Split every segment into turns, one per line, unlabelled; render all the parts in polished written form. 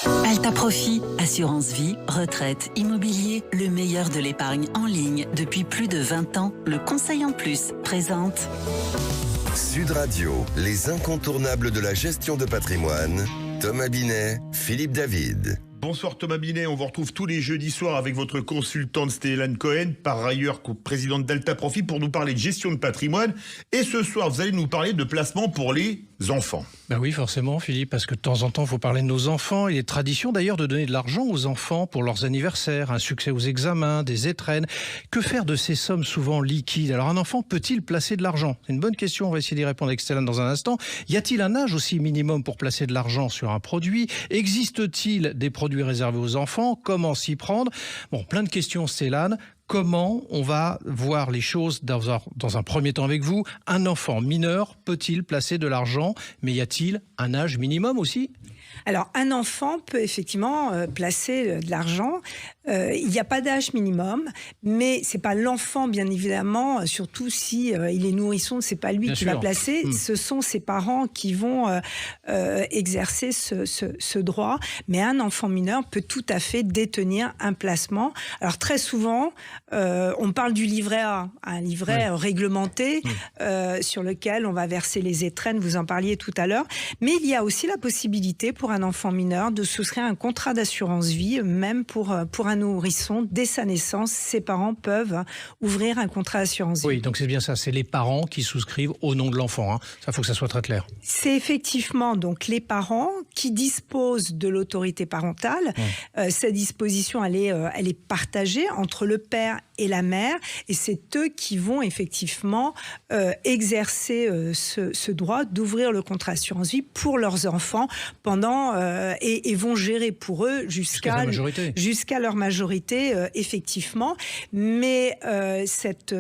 Alta Profit, assurance vie, retraite, immobilier, le meilleur de l'épargne en ligne depuis plus de 20 ans. Le conseil en plus présente
Sud Radio, les incontournables de la gestion de patrimoine. Thomas Binet, Philippe David.
Bonsoir Thomas Binet, on vous retrouve tous les jeudis soirs avec votre consultante Stéphane Cohen, par ailleurs présidente d'Alta Profit, pour nous parler de gestion de patrimoine. Et ce soir, vous allez nous parler de placement pour les enfants.
Ben oui, forcément, Philippe, parce que de temps en temps, il faut parler de nos enfants. Il est tradition d'ailleurs de donner de l'argent aux enfants pour leurs anniversaires, un succès aux examens, des étrennes. Que faire de ces sommes souvent liquides? Alors un enfant peut-il placer de l'argent? C'est une bonne question, on va essayer d'y répondre avec Stéphane dans un instant. Y a-t-il un âge aussi minimum pour placer de l'argent sur un produit? Existe-t-il des produits réservés aux enfants? Comment s'y prendre? Bon, plein de questions, Stéphane. Comment on va voir les choses dans un premier temps avec vous? Un enfant mineur peut-il placer de l'argent? Mais y a-t-il un âge minimum aussi?
Alors, un enfant peut effectivement placer de l'argent. Il n'y a pas d'âge minimum, mais c'est pas l'enfant, bien évidemment, surtout si il est nourrisson, c'est pas lui
bien
qui
sûr.
va placer, ce sont ses parents qui vont exercer ce droit. Mais un enfant mineur peut tout à fait détenir un placement. Alors, très souvent, on parle du livret A, un livret réglementé sur lequel on va verser les étrennes, vous en parliez tout à l'heure. Mais il y a aussi la possibilité pour un enfant mineur de souscrire un contrat d'assurance vie, même pour un nourrisson. Dès sa naissance, ses parents peuvent ouvrir un contrat d'assurance vie.
Oui, donc c'est bien ça, c'est les parents qui souscrivent au nom de l'enfant. Ça, faut que ça soit très clair.
C'est effectivement donc les parents qui disposent de l'autorité parentale. Cette disposition, elle est partagée entre le père et la mère, et c'est eux qui vont effectivement exercer ce droit d'ouvrir le contrat d'assurance vie pour leurs enfants pendant et vont gérer pour eux jusqu'à leur majorité, effectivement. Mais cette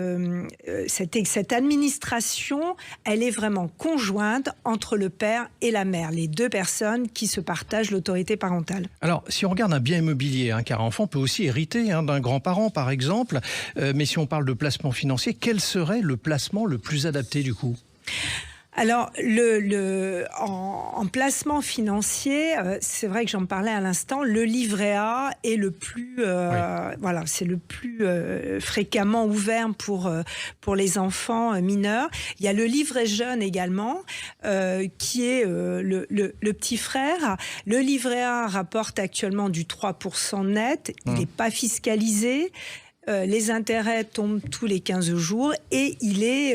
administration, elle est vraiment conjointe entre le père et la mère, les deux personnes qui se partagent l'autorité parentale.
Alors, si on regarde un bien immobilier, car un enfant peut aussi hériter d'un grand-parent, par exemple, mais si on parle de placement financier, quel serait le placement le plus adapté du coup ?
Alors, en placement financier, c'est vrai que j'en parlais à l'instant, le livret A est le plus, c'est le plus fréquemment ouvert pour les enfants mineurs. Il y a le livret jeune également, qui est le petit frère. Le livret A rapporte actuellement du 3% net. Il n'est pas fiscalisé. Les intérêts tombent tous les 15 jours et il est,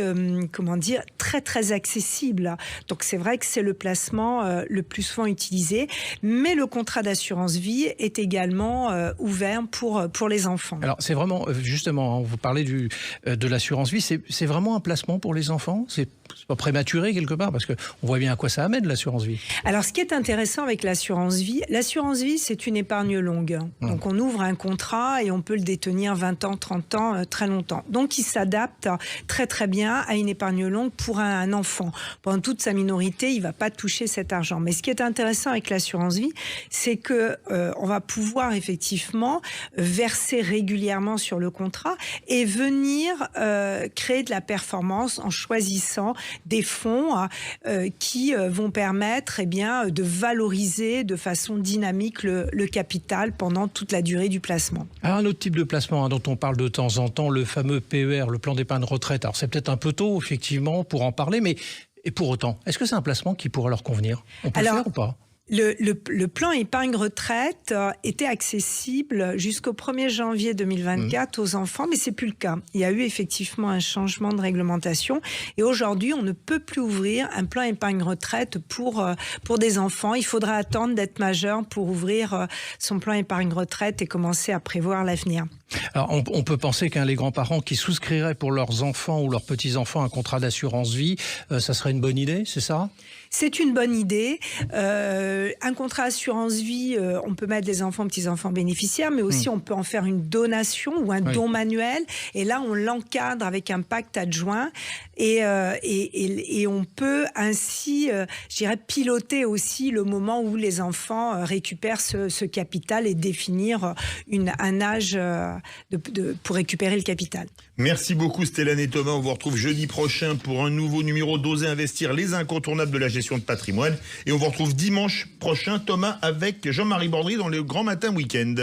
très très accessible. Donc c'est vrai que c'est le placement le plus souvent utilisé, mais le contrat d'assurance vie est également ouvert pour les enfants.
Alors c'est vraiment, justement, vous parlez de l'assurance vie, c'est vraiment un placement pour les enfants? C'est pas prématuré quelque part, parce qu'on voit bien à quoi ça amène l'assurance vie.
Alors ce qui est intéressant avec l'assurance vie, c'est une épargne longue. Donc on ouvre un contrat et on peut le détenir 20 ans, 30 ans, très longtemps. Donc il s'adapte très très bien à une épargne longue pour un enfant. Pendant toute sa minorité, il ne va pas toucher cet argent. Mais ce qui est intéressant avec l'assurance vie, c'est que on va pouvoir effectivement verser régulièrement sur le contrat et venir créer de la performance en choisissant des fonds qui vont permettre de valoriser de façon dynamique le capital pendant toute la durée du placement.
Alors un autre type de placement dont on parle de temps en temps, le fameux PER, le plan d'épargne retraite. Alors c'est peut-être un peu tôt effectivement pour en parler, mais et pour autant, est-ce que c'est un placement qui pourrait leur convenir? On peut le faire ou pas?
Le plan épargne retraite était accessible jusqu'au 1er janvier 2024 aux enfants, mais c'est plus le cas. Il y a eu effectivement un changement de réglementation et aujourd'hui, on ne peut plus ouvrir un plan épargne retraite pour des enfants. Il faudra attendre d'être majeur pour ouvrir son plan épargne retraite et commencer à prévoir l'avenir.
Alors, on peut penser les grands-parents qui souscriraient pour leurs enfants ou leurs petits-enfants un contrat d'assurance vie, ça serait une bonne idée, c'est ça?
C'est une bonne idée. Un contrat assurance vie, on peut mettre des enfants, petits-enfants bénéficiaires, mais aussi on peut en faire une donation ou un don manuel. Et là, on l'encadre avec un pacte adjoint. Et on peut ainsi, piloter aussi le moment où les enfants récupèrent ce capital et définir un âge pour récupérer le capital.
Merci beaucoup Stéphane et Thomas. On vous retrouve jeudi prochain pour un nouveau numéro d'Oser investir, les incontournables de la gestion de patrimoine. Et on vous retrouve dimanche prochain, Thomas, avec Jean-Marie Bordry dans le Grand Matin Week-end.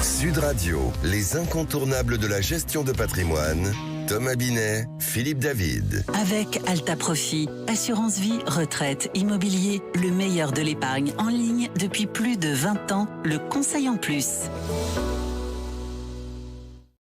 Sud Radio, les incontournables de la gestion de patrimoine. Thomas Binet, Philippe David.
Avec Alta Profit, assurance vie, retraite, immobilier, le meilleur de l'épargne en ligne depuis plus de 20 ans, le conseil en plus.